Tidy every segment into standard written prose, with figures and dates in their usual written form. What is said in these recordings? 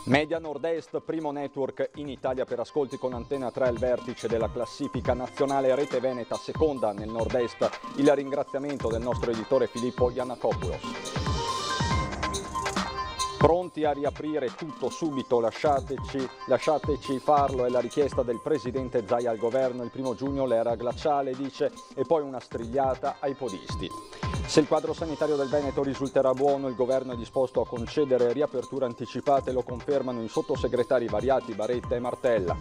Media Nord-Est, primo network in Italia per ascolti con Antenna 3 al vertice della classifica nazionale. Rete Veneta seconda nel Nord-Est. Il ringraziamento del nostro editore Filippo Giannakopoulos. Pronti a riaprire tutto subito, lasciateci farlo, è la richiesta del presidente Zaia al governo. Il 1 giugno l'era glaciale, dice, e poi una strigliata ai podisti. Se il quadro sanitario del Veneto risulterà buono, il governo è disposto a concedere riaperture anticipate, lo confermano i sottosegretari variati Baretta e Martella.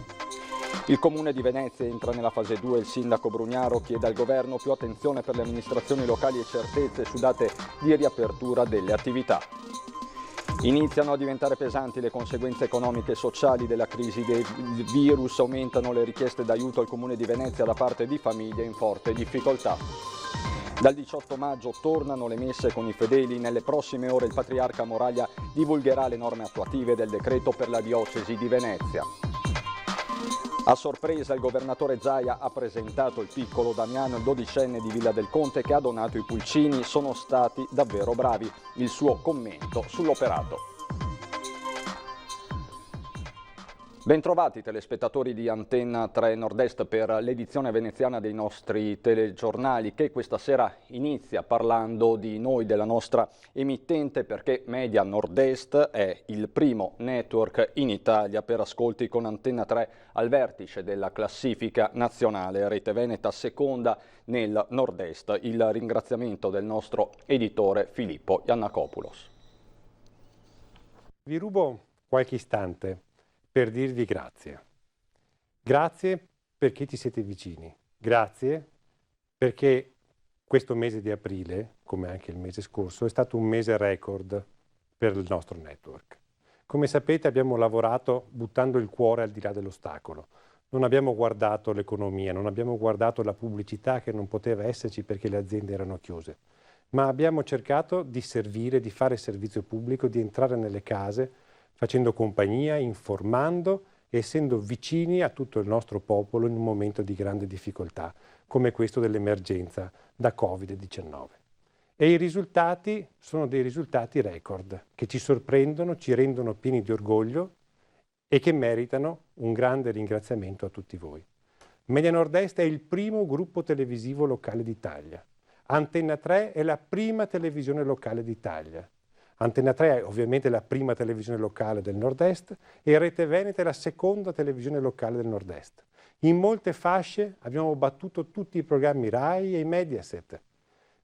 Il Comune di Venezia entra nella fase 2, il sindaco Brugnaro chiede al governo più attenzione per le amministrazioni locali e certezze su date di riapertura delle attività. Iniziano a diventare pesanti le conseguenze economiche e sociali della crisi del virus, aumentano le richieste d'aiuto al Comune di Venezia da parte di famiglie in forte difficoltà. Dal 18 maggio tornano le messe con i fedeli, nelle prossime ore il Patriarca Moraglia divulgherà le norme attuative del decreto per la diocesi di Venezia. A sorpresa il governatore Zaia ha presentato il piccolo Damiano, il 12enne di Villa del Conte che ha donato i pulcini, sono stati davvero bravi. Il suo commento sull'operato. Bentrovati telespettatori di Antenna 3 Nord-Est per l'edizione veneziana dei nostri telegiornali che questa sera inizia parlando di noi, della nostra emittente, perché Media Nord-Est è il primo network in Italia per ascolti con Antenna 3 al vertice della classifica nazionale. Rete Veneta seconda nel Nord-Est. Il ringraziamento del nostro editore Filippo Giannakopoulos. Vi rubo qualche istante per dirvi grazie. Grazie perché ci siete vicini. Grazie perché questo mese di aprile, come anche il mese scorso, è stato un mese record per il nostro network. Come sapete abbiamo lavorato buttando il cuore al di là dell'ostacolo. Non abbiamo guardato l'economia, non abbiamo guardato la pubblicità che non poteva esserci perché le aziende erano chiuse, ma abbiamo cercato di servire, di fare servizio pubblico, di entrare nelle case, facendo compagnia, informando e essendo vicini a tutto il nostro popolo in un momento di grande difficoltà, come questo dell'emergenza da Covid-19. E i risultati sono dei risultati record, che ci sorprendono, ci rendono pieni di orgoglio e che meritano un grande ringraziamento a tutti voi. Media Nord-Est è il primo gruppo televisivo locale d'Italia. Antenna 3 è la prima televisione locale d'Italia. Antenna 3 è ovviamente la prima televisione locale del Nord-Est e Rete Veneta è la seconda televisione locale del Nord-Est. In molte fasce abbiamo battuto tutti i programmi RAI e Mediaset.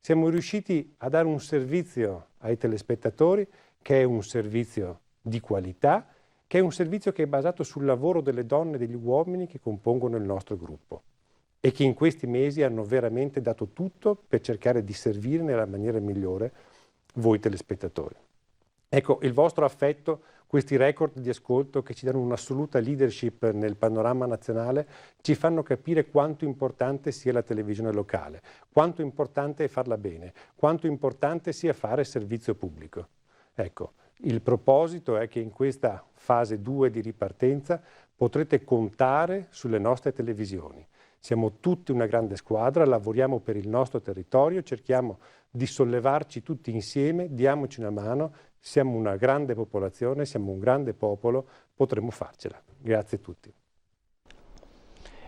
Siamo riusciti a dare un servizio ai telespettatori che è un servizio di qualità, che è un servizio che è basato sul lavoro delle donne e degli uomini che compongono il nostro gruppo e che in questi mesi hanno veramente dato tutto per cercare di servire nella maniera migliore voi telespettatori. Ecco, il vostro affetto, questi record di ascolto che ci danno un'assoluta leadership nel panorama nazionale, ci fanno capire quanto importante sia la televisione locale, quanto importante è farla bene, quanto importante sia fare servizio pubblico. Ecco, il proposito è che in questa fase 2 di ripartenza potrete contare sulle nostre televisioni. Siamo tutti una grande squadra, lavoriamo per il nostro territorio, cerchiamo di sollevarci tutti insieme, diamoci una mano, siamo una grande popolazione, siamo un grande popolo, potremo farcela. Grazie a tutti.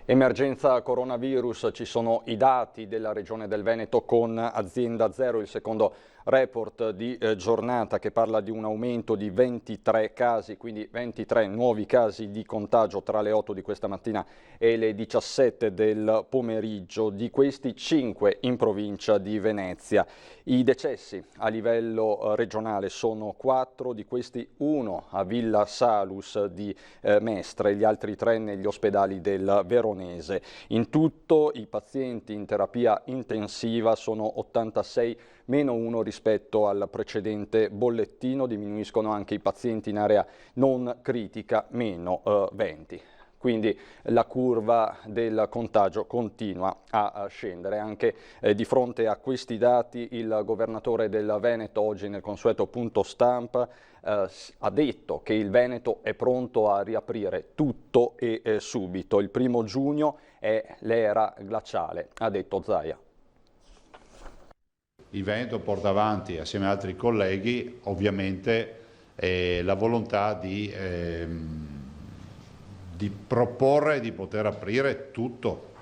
Emergenza coronavirus, ci sono i dati della Regione del Veneto con azienda zero, il secondo report di giornata che parla di un aumento di 23 casi, quindi 23 nuovi casi di contagio tra le 8 di questa mattina e le 17 del pomeriggio, di questi 5 in provincia di Venezia. I decessi a livello regionale sono 4, di questi 1 a Villa Salus di Mestre, gli altri 3 negli ospedali del Veronese. In tutto i pazienti in terapia intensiva sono 86, meno 1 rispetto al precedente bollettino, diminuiscono anche i pazienti in area non critica, meno 20. Quindi la curva del contagio continua a scendere. Anche di fronte a questi dati il governatore del Veneto oggi nel consueto punto stampa ha detto che il Veneto è pronto a riaprire tutto e subito. Il 1 giugno è l'era glaciale, ha detto Zaia. Il Veneto porta avanti, assieme ad altri colleghi, ovviamente la volontà di proporre di poter aprire tutto.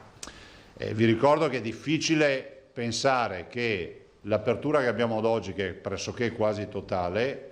Vi ricordo che è difficile pensare che l'apertura che abbiamo ad oggi, che è pressoché quasi totale,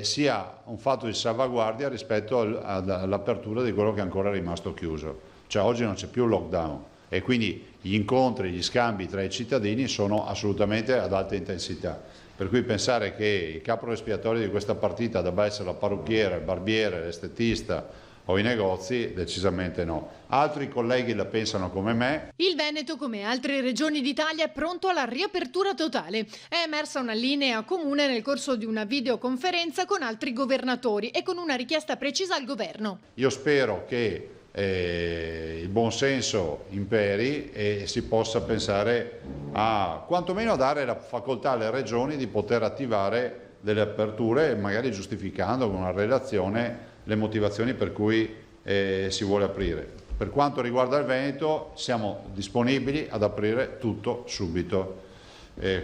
sia un fatto di salvaguardia rispetto all'apertura di quello che ancora è rimasto chiuso. Cioè oggi non c'è più lockdown e quindi gli incontri, gli scambi tra i cittadini sono assolutamente ad alta intensità. Per cui pensare che il capro espiatorio di questa partita debba essere la parrucchiera, il barbiere, l'estetista o i negozi, decisamente no. Altri colleghi la pensano come me. Il Veneto, come altre regioni d'Italia, è pronto alla riapertura totale. È emersa una linea comune nel corso di una videoconferenza con altri governatori e con una richiesta precisa al governo. Io spero che il buonsenso imperi e si possa pensare a quantomeno dare la facoltà alle regioni di poter attivare delle aperture, magari giustificando con una relazione le motivazioni per cui si vuole aprire. Per quanto riguarda il Veneto, siamo disponibili ad aprire tutto subito.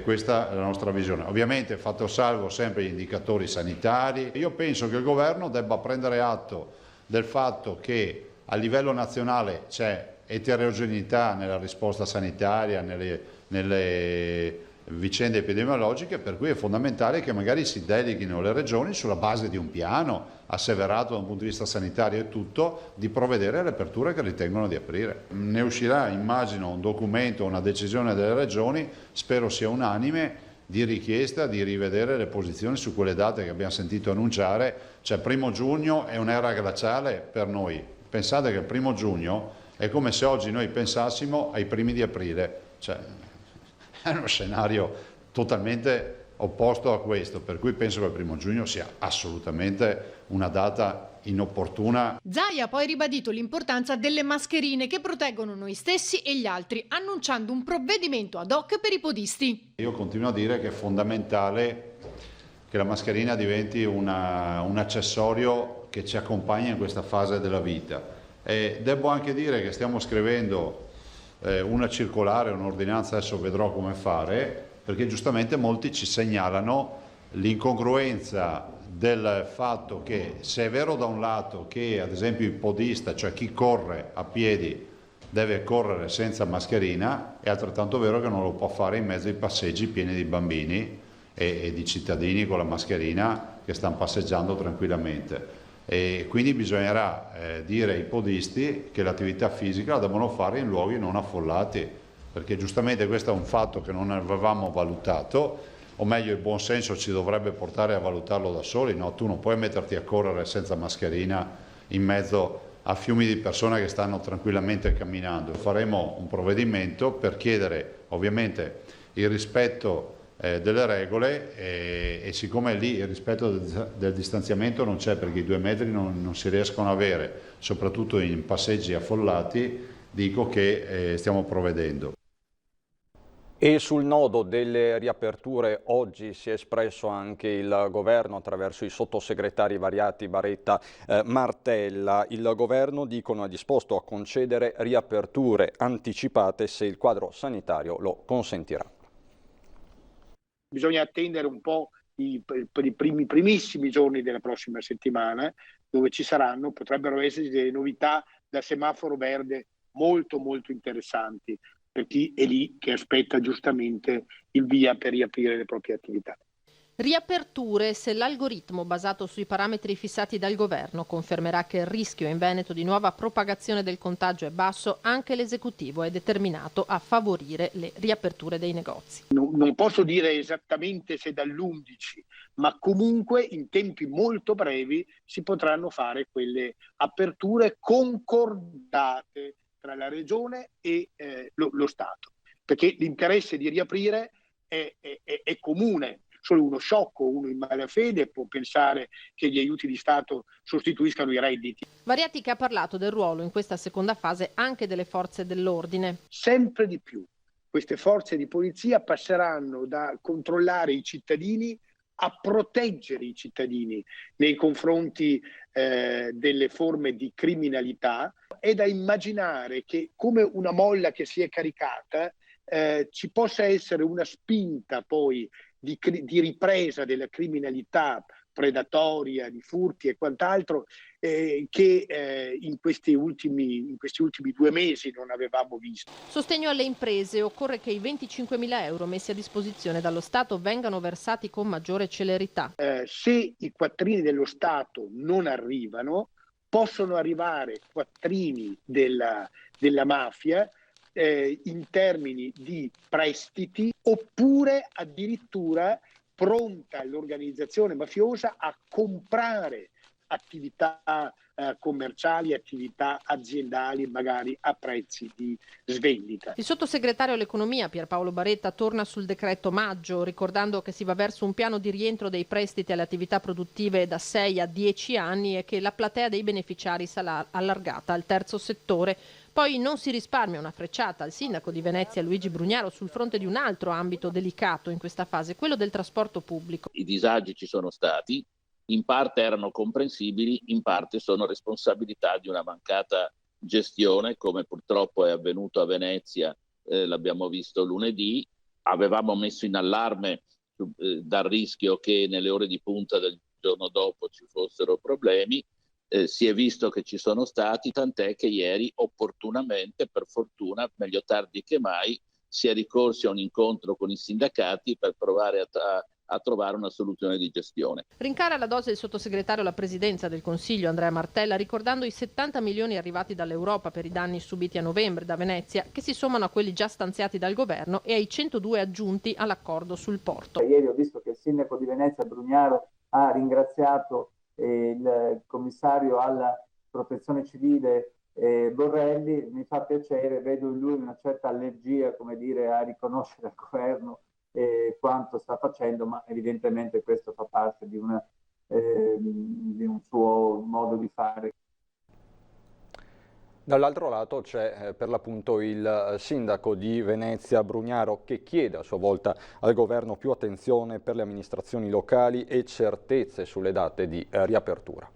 Questa è la nostra visione. Ovviamente fatto salvo sempre gli indicatori sanitari. Io penso che il governo debba prendere atto del fatto che a livello nazionale c'è eterogeneità nella risposta sanitaria, nelle vicende epidemiologiche, per cui è fondamentale che magari si deleghino le regioni sulla base di un piano asseverato da un punto di vista sanitario e tutto, di provvedere alle aperture che ritengono di aprire. Ne uscirà, immagino, un documento, una decisione delle regioni, spero sia unanime, di richiesta di rivedere le posizioni su quelle date che abbiamo sentito annunciare. Cioè 1° giugno è un'era glaciale per noi. Pensate che il 1° giugno è come se oggi noi pensassimo ai primi di aprile, cioè è uno scenario totalmente opposto a questo, per cui penso che il 1° giugno sia assolutamente una data inopportuna. Zaia ha poi ribadito l'importanza delle mascherine che proteggono noi stessi e gli altri, annunciando un provvedimento ad hoc per i podisti. Io continuo a dire che è fondamentale che la mascherina diventi un accessorio che ci accompagna in questa fase della vita. E devo anche dire che stiamo scrivendo una circolare, un'ordinanza, adesso vedrò come fare, perché giustamente molti ci segnalano l'incongruenza del fatto che, se è vero da un lato che ad esempio il podista, cioè chi corre a piedi, deve correre senza mascherina, è altrettanto vero che non lo può fare in mezzo ai passeggi pieni di bambini e di cittadini con la mascherina che stanno passeggiando tranquillamente. E quindi bisognerà dire ai podisti che l'attività fisica la devono fare in luoghi non affollati, perché giustamente questo è un fatto che non avevamo valutato, o meglio il buon senso ci dovrebbe portare a valutarlo da soli. No, tu non puoi metterti a correre senza mascherina in mezzo a fiumi di persone che stanno tranquillamente camminando. Faremo un provvedimento per chiedere ovviamente il rispetto delle regole e siccome lì il rispetto del distanziamento non c'è, perché i 2 metri non si riescono a avere, soprattutto in passeggi affollati, dico che stiamo provvedendo. E sul nodo delle riaperture oggi si è espresso anche il governo attraverso i sottosegretari variati Baretta, Martella. Il governo, dicono, è disposto a concedere riaperture anticipate se il quadro sanitario lo consentirà. Bisogna attendere un po' i primissimi giorni della prossima settimana, dove potrebbero esserci delle novità da semaforo verde molto molto interessanti per chi è lì che aspetta giustamente il via per riaprire le proprie attività. Riaperture se l'algoritmo basato sui parametri fissati dal governo confermerà che il rischio in Veneto di nuova propagazione del contagio è basso, anche l'esecutivo è determinato a favorire le riaperture dei negozi. Non posso dire esattamente se dall'11, ma comunque in tempi molto brevi si potranno fare quelle aperture concordate tra la Regione e lo Stato, perché l'interesse di riaprire è comune. Solo uno sciocco, uno in malafede può pensare che gli aiuti di Stato sostituiscano i redditi. Variati, che ha parlato del ruolo in questa seconda fase anche delle forze dell'ordine. Sempre di più queste forze di polizia passeranno da controllare i cittadini a proteggere i cittadini nei confronti delle forme di criminalità. È da immaginare che, come una molla che si è caricata, ci possa essere una spinta poi di ripresa della criminalità predatoria, di furti e quant'altro che in questi ultimi 2 mesi non avevamo visto. Sostegno alle imprese: occorre che i 25.000 euro messi a disposizione dallo Stato vengano versati con maggiore celerità. Se i quattrini dello Stato non arrivano, possono arrivare quattrini della mafia in termini di prestiti, oppure addirittura pronta l'organizzazione mafiosa a comprare attività commerciali, attività aziendali, magari a prezzi di svendita. Il sottosegretario all'economia Pierpaolo Baretta torna sul decreto maggio, ricordando che si va verso un piano di rientro dei prestiti alle attività produttive da 6 a 10 anni e che la platea dei beneficiari sarà allargata al terzo settore. Poi non si risparmia una frecciata al sindaco di Venezia Luigi Brugnaro sul fronte di un altro ambito delicato in questa fase, quello del trasporto pubblico. I disagi ci sono stati, in parte erano comprensibili, in parte sono responsabilità di una mancata gestione, come purtroppo è avvenuto a Venezia, l'abbiamo visto lunedì. Avevamo messo in allarme dal rischio che nelle ore di punta del giorno dopo ci fossero problemi. Si è visto che ci sono stati, tant'è che ieri opportunamente, per fortuna, meglio tardi che mai, si è ricorsi a un incontro con i sindacati per provare a trovare una soluzione di gestione. Rincara la dose il sottosegretario alla presidenza del Consiglio Andrea Martella, ricordando i 70 milioni arrivati dall'Europa per i danni subiti a novembre da Venezia, che si sommano a quelli già stanziati dal governo e ai 102 aggiunti all'accordo sul porto. Ieri ho visto che il sindaco di Venezia Brugnaro ha ringraziato il commissario alla protezione civile Borrelli. Mi fa piacere, vedo in lui una certa allergia, come dire, a riconoscere al governo quanto sta facendo, ma evidentemente questo fa parte di un suo modo di fare. Dall'altro lato c'è per l'appunto il sindaco di Venezia Brugnaro, che chiede a sua volta al governo più attenzione per le amministrazioni locali e certezze sulle date di riapertura.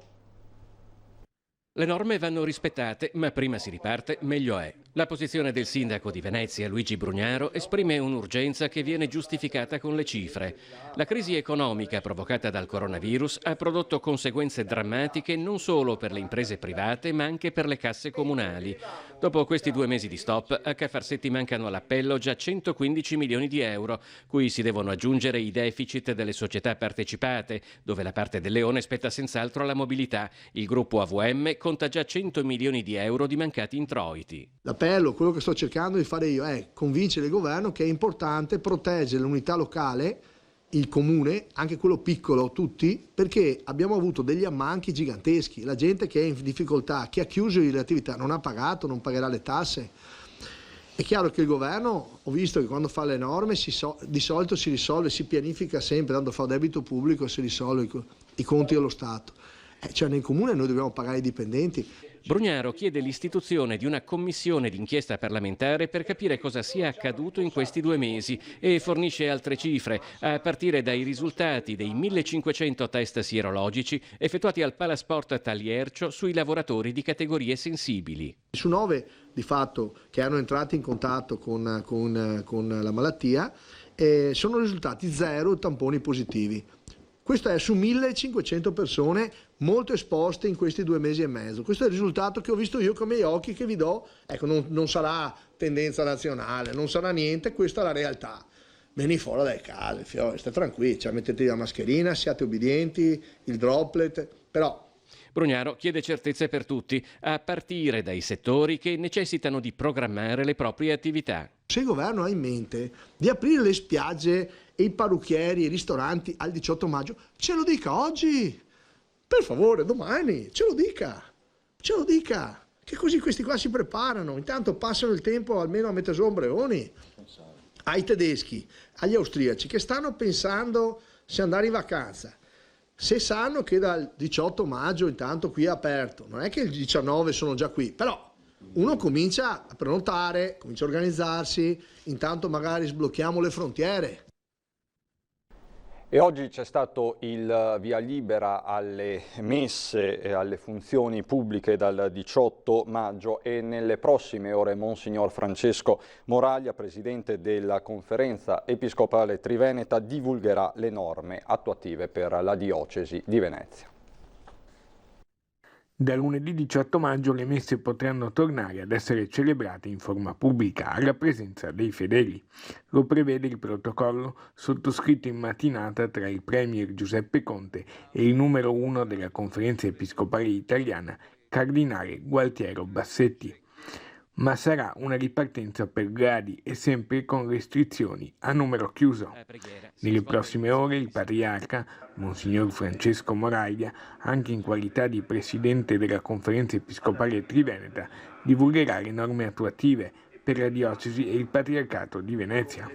Le norme vanno rispettate, ma prima si riparte meglio è. La posizione del sindaco di Venezia, Luigi Brugnaro, esprime un'urgenza che viene giustificata con le cifre. La crisi economica provocata dal coronavirus ha prodotto conseguenze drammatiche non solo per le imprese private, ma anche per le casse comunali. Dopo questi 2 mesi di stop, a Cafarsetti mancano all'appello già 115 milioni di euro, cui si devono aggiungere i deficit delle società partecipate, dove la parte del leone spetta senz'altro alla mobilità. Il gruppo AVM conta già 100 milioni di euro di mancati introiti. L'appello, quello che sto cercando di fare io, è convincere il governo che è importante proteggere l'unità locale, il comune, anche quello piccolo, tutti, perché abbiamo avuto degli ammanchi giganteschi. La gente che è in difficoltà, chi ha chiuso le attività, non ha pagato, non pagherà le tasse. È chiaro che il governo, ho visto che quando fa le norme di solito si risolve, si pianifica sempre, tanto fa debito pubblico, si risolve i conti dello Stato. Cioè nel comune noi dobbiamo pagare i dipendenti. Brugnaro chiede l'istituzione di una commissione d'inchiesta parlamentare per capire cosa sia accaduto in questi 2 mesi e fornisce altre cifre, a partire dai risultati dei 1500 test sierologici effettuati al Palasport Taliercio sui lavoratori di categorie sensibili. Su 9 di fatto che hanno entrato in contatto con la malattia sono risultati 0 tamponi positivi. Questo è su 1500 persone molto esposte in questi 2 mesi e mezzo. Questo è il risultato che ho visto io con i miei occhi, che vi do. Ecco, non sarà tendenza nazionale, non sarà niente, questa è la realtà. Vieni fuori dalle case, state tranquilli, cioè mettetevi la mascherina, siate obbedienti, il droplet, però... Brugnaro chiede certezze per tutti, a partire dai settori che necessitano di programmare le proprie attività. Se il governo ha in mente di aprire le spiagge e i parrucchieri e i ristoranti al 18 maggio, ce lo dica oggi, per favore, domani, ce lo dica, che così questi qua si preparano, intanto passano il tempo almeno a mettere su ombreoni. Ai tedeschi, agli austriaci che stanno pensando se andare in vacanza, se sanno che dal 18 maggio intanto qui è aperto, non è che il 19 sono già qui, però uno comincia a prenotare, comincia a organizzarsi, intanto magari sblocchiamo le frontiere. E oggi c'è stato il via libera alle messe e alle funzioni pubbliche dal 18 maggio e nelle prossime ore Monsignor Francesco Moraglia, presidente della Conferenza Episcopale Triveneta, divulgherà le norme attuative per la diocesi di Venezia. Da lunedì 18 maggio le messe potranno tornare ad essere celebrate in forma pubblica alla presenza dei fedeli. Lo prevede il protocollo sottoscritto in mattinata tra il premier Giuseppe Conte e il numero 1 della Conferenza Episcopale Italiana, Cardinale Gualtiero Bassetti. Ma sarà una ripartenza per gradi e sempre con restrizioni a numero chiuso. Nelle prossime ore il Patriarca, Monsignor Francesco Moraglia, anche in qualità di Presidente della Conferenza Episcopale Triveneta, divulgherà le norme attuative per la Diocesi e il Patriarcato di Venezia.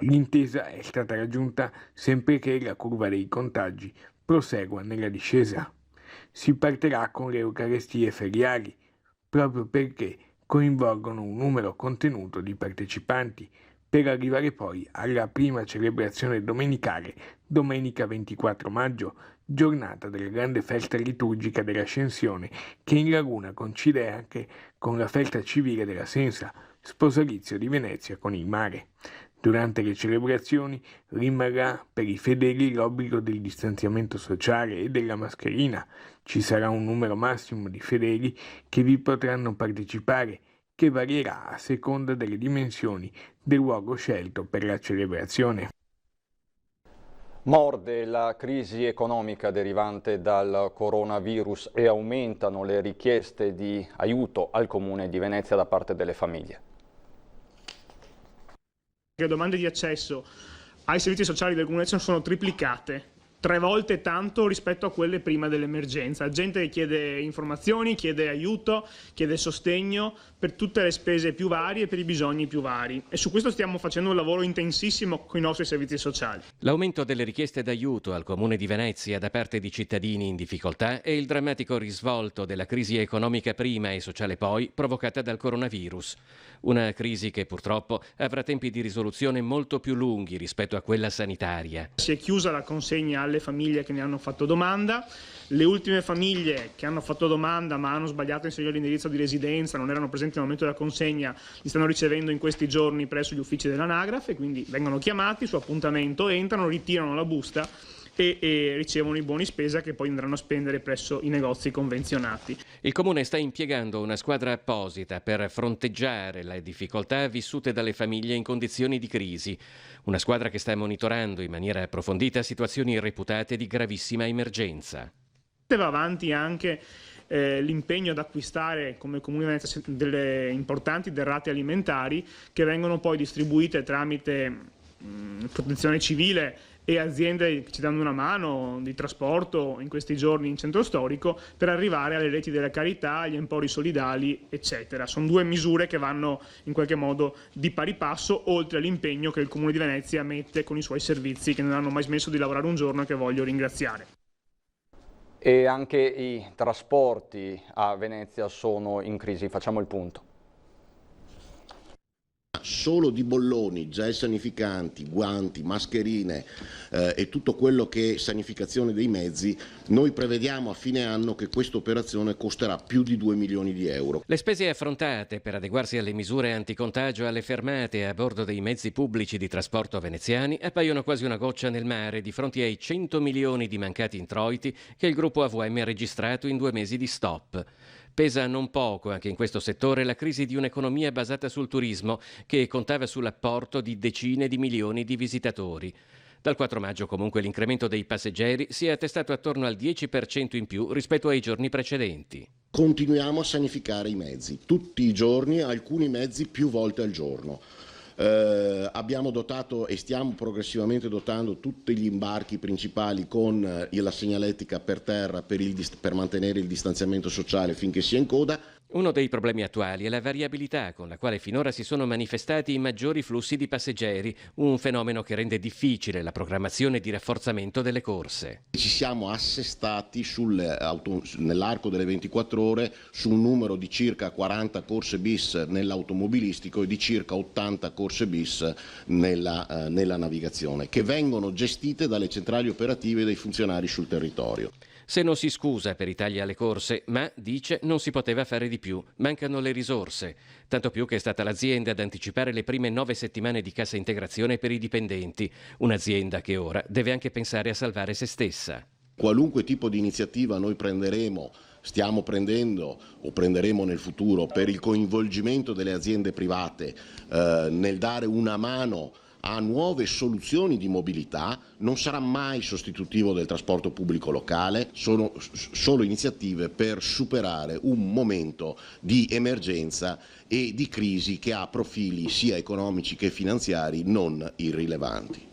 L'intesa è stata raggiunta sempre che la curva dei contagi prosegua nella discesa. Si partirà con le Eucaristie feriali, proprio perché coinvolgono un numero contenuto di partecipanti, per arrivare poi alla prima celebrazione domenicale, domenica 24 maggio, giornata della grande festa liturgica dell'Ascensione, che in Laguna coincide anche con la festa civile della Sensa, sposalizio di Venezia con il mare. Durante le celebrazioni rimarrà per i fedeli l'obbligo del distanziamento sociale e della mascherina. Ci sarà un numero massimo di fedeli che vi potranno partecipare, che varierà a seconda delle dimensioni del luogo scelto per la celebrazione. Morde la crisi economica derivante dal coronavirus e aumentano le richieste di aiuto al Comune di Venezia da parte delle famiglie. Le domande di accesso ai servizi sociali del Comune sono triplicate, 3 volte tanto rispetto a quelle prima dell'emergenza. Gente che chiede informazioni, chiede aiuto, chiede sostegno per tutte le spese più varie e per i bisogni più vari. E su questo stiamo facendo un lavoro intensissimo con i nostri servizi sociali. L'aumento delle richieste d'aiuto al Comune di Venezia da parte di cittadini in difficoltà e il drammatico risvolto della crisi economica prima e sociale poi provocata dal coronavirus. Una crisi che purtroppo avrà tempi di risoluzione molto più lunghi rispetto a quella sanitaria. Si è chiusa la consegna alle famiglie che ne hanno fatto domanda. Le ultime famiglie che hanno fatto domanda ma hanno sbagliato a inserire l'indirizzo di residenza, non erano presenti al momento della consegna, li stanno ricevendo in questi giorni presso gli uffici dell'anagrafe, quindi vengono chiamati su appuntamento, entrano, ritirano la busta e ricevono i buoni spesa che poi andranno a spendere presso i negozi convenzionati. Il Comune sta impiegando una squadra apposita per fronteggiare le difficoltà vissute dalle famiglie in condizioni di crisi. Una squadra che sta monitorando in maniera approfondita situazioni reputate di gravissima emergenza. Va avanti anche l'impegno ad acquistare come Comune delle importanti derrate alimentari che vengono poi distribuite tramite protezione civile e aziende che ci danno una mano di trasporto in questi giorni in centro storico per arrivare alle reti della carità, agli empori solidali, eccetera. Sono 2 misure che vanno in qualche modo di pari passo, oltre all'impegno che il Comune di Venezia mette con i suoi servizi, che non hanno mai smesso di lavorare un giorno e che voglio ringraziare. E anche i trasporti a Venezia sono in crisi, facciamo il punto. Solo di bolloni, gel sanificanti, guanti, mascherine e tutto quello che è sanificazione dei mezzi, noi prevediamo a fine anno che questa operazione costerà più di 2 milioni di euro. Le spese affrontate per adeguarsi alle misure anticontagio alle fermate a bordo dei mezzi pubblici di trasporto veneziani appaiono quasi una goccia nel mare di fronte ai 100 milioni di mancati introiti che il gruppo AVM ha registrato in 2 mesi di stop. Pesa non poco anche in questo settore la crisi di un'economia basata sul turismo che contava sull'apporto di decine di milioni di visitatori. Dal 4 maggio comunque l'incremento dei passeggeri si è attestato attorno al 10% in più rispetto ai giorni precedenti. Continuiamo a sanificare i mezzi, tutti i giorni, alcuni mezzi più volte al giorno. Abbiamo dotato e stiamo progressivamente dotando tutti gli imbarchi principali con la segnaletica per terra per mantenere il distanziamento sociale finché sia in coda. Uno dei problemi attuali è la variabilità con la quale finora si sono manifestati i maggiori flussi di passeggeri, un fenomeno che rende difficile la programmazione di rafforzamento delle corse. Ci siamo assestati nell'arco delle 24 ore su un numero di circa 40 corse bis nell'automobilistico e di circa 80 corse bis nella navigazione, che vengono gestite dalle centrali operative dei funzionari sul territorio. Se non si scusa per i tagli alle corse, ma dice non si poteva fare di più, mancano le risorse, tanto più che è stata l'azienda ad anticipare le prime 9 settimane di cassa integrazione per i dipendenti, un'azienda che ora deve anche pensare a salvare se stessa. Qualunque tipo di iniziativa noi stiamo prendendo o prenderemo nel futuro per il coinvolgimento delle aziende private nel dare una mano a nuove soluzioni di mobilità, non sarà mai sostitutivo del trasporto pubblico locale, sono solo iniziative per superare un momento di emergenza e di crisi che ha profili sia economici che finanziari non irrilevanti.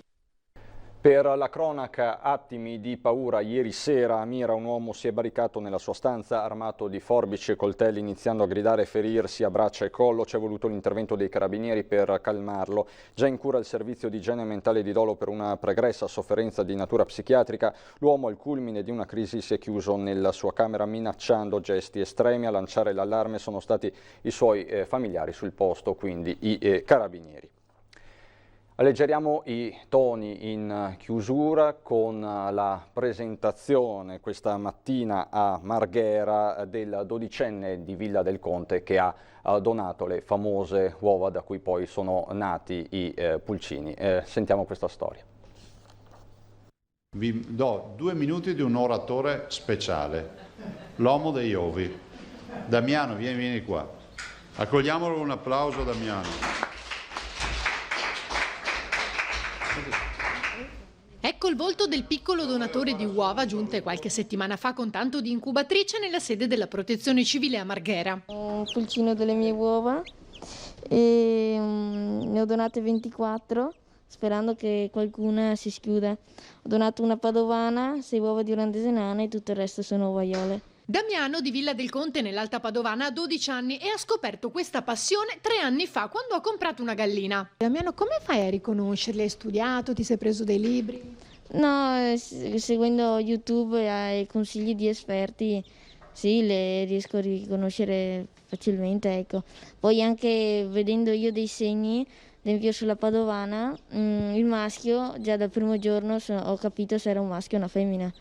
Per la cronaca, attimi di paura. Ieri sera a Mira un uomo si è barricato nella sua stanza armato di forbici e coltelli, iniziando a gridare e ferirsi a braccia e collo. C'è voluto l'intervento dei carabinieri per calmarlo. Già in cura il servizio di igiene mentale di Dolo per una pregressa sofferenza di natura psichiatrica, l'uomo al culmine di una crisi si è chiuso nella sua camera minacciando gesti estremi. A lanciare l'allarme sono stati i suoi familiari sul posto, quindi i carabinieri. Alleggeriamo i toni in chiusura con la presentazione questa mattina a Marghera del dodicenne di Villa del Conte che ha donato le famose uova da cui poi sono nati i pulcini. Sentiamo questa storia. Vi do 2 minuti di un oratore speciale, l'uomo degli ovi. Damiano, vieni qua. Accogliamolo con un applauso, Damiano. Ecco il volto del piccolo donatore di uova giunte qualche settimana fa con tanto di incubatrice nella sede della Protezione Civile a Marghera. Un pulcino delle mie uova e ne ho donate 24 sperando che qualcuna si schiuda. Ho donato una padovana, 6 uova di olandese nana e tutto il resto sono ovaiole. Damiano di Villa del Conte nell'Alta Padovana ha 12 anni e ha scoperto questa passione 3 anni fa quando ha comprato una gallina. Damiano, come fai a riconoscerli? Hai studiato? Ti sei preso dei libri? No, seguendo YouTube e consigli di esperti, sì, le riesco a riconoscere facilmente, ecco. Poi anche vedendo io dei segni, ad esempio sulla padovana, il maschio, già dal primo giorno ho capito se era un maschio o una femmina.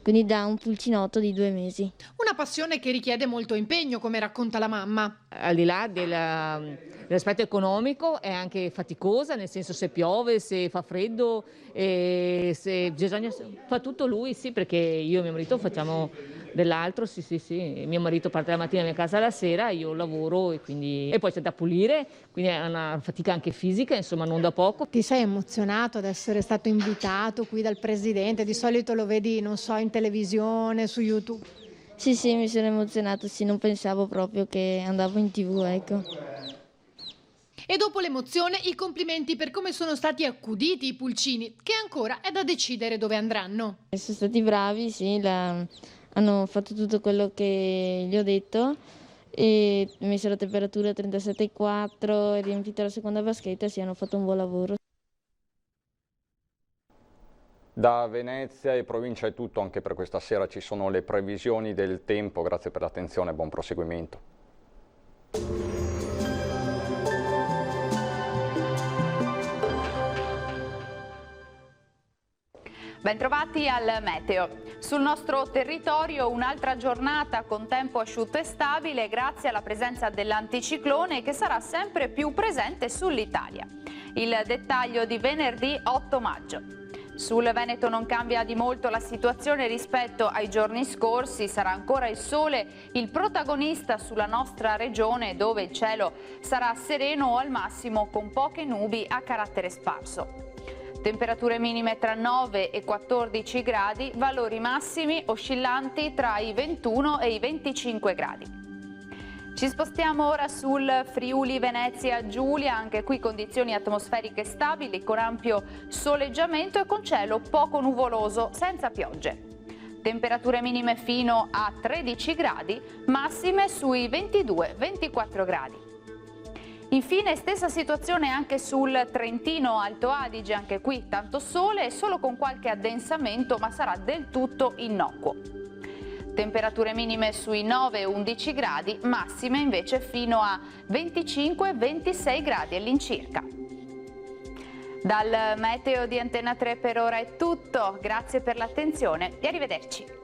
Quindi da un pulcinotto di 2 mesi. Una passione che richiede molto impegno, come racconta la mamma. Al di là dell'aspetto economico è anche faticosa, nel senso se piove, se fa freddo, se bisogna fa tutto lui, sì, perché io e mio marito facciamo dell'altro, sì. Mio marito parte la mattina a mia casa la sera, io lavoro e poi c'è da pulire, quindi è una fatica anche fisica, insomma non da poco. Ti sei emozionato ad essere stato invitato qui dal presidente? Di solito lo vedi, non so, in televisione, su YouTube. Sì, mi sono emozionato, sì, non pensavo proprio che andavo in TV, ecco. E dopo l'emozione, i complimenti per come sono stati accuditi i pulcini, che ancora è da decidere dove andranno. Sono stati bravi, sì, hanno fatto tutto quello che gli ho detto e messo la temperatura a 37,4, riempito la seconda vaschetta, sì, hanno fatto un buon lavoro. Da Venezia e provincia è tutto anche per questa sera, ci sono le previsioni del tempo, grazie per l'attenzione e buon proseguimento. Bentrovati al meteo. Sul nostro territorio un'altra giornata con tempo asciutto e stabile grazie alla presenza dell'anticiclone che sarà sempre più presente sull'Italia. Il dettaglio di venerdì 8 maggio. Sul Veneto non cambia di molto la situazione rispetto ai giorni scorsi, sarà ancora il sole il protagonista sulla nostra regione dove il cielo sarà sereno o al massimo con poche nubi a carattere sparso. Temperature minime tra 9 e 14 gradi, valori massimi oscillanti tra i 21 e i 25 gradi. Ci spostiamo ora sul Friuli Venezia Giulia, anche qui condizioni atmosferiche stabili con ampio soleggiamento e con cielo poco nuvoloso, senza piogge. Temperature minime fino a 13 gradi, massime sui 22-24 gradi. Infine stessa situazione anche sul Trentino Alto Adige, anche qui tanto sole e solo con qualche addensamento, ma sarà del tutto innocuo. Temperature minime sui 9-11 gradi, massime invece fino a 25-26 gradi all'incirca. Dal meteo di Antena 3 per ora è tutto, grazie per l'attenzione e arrivederci.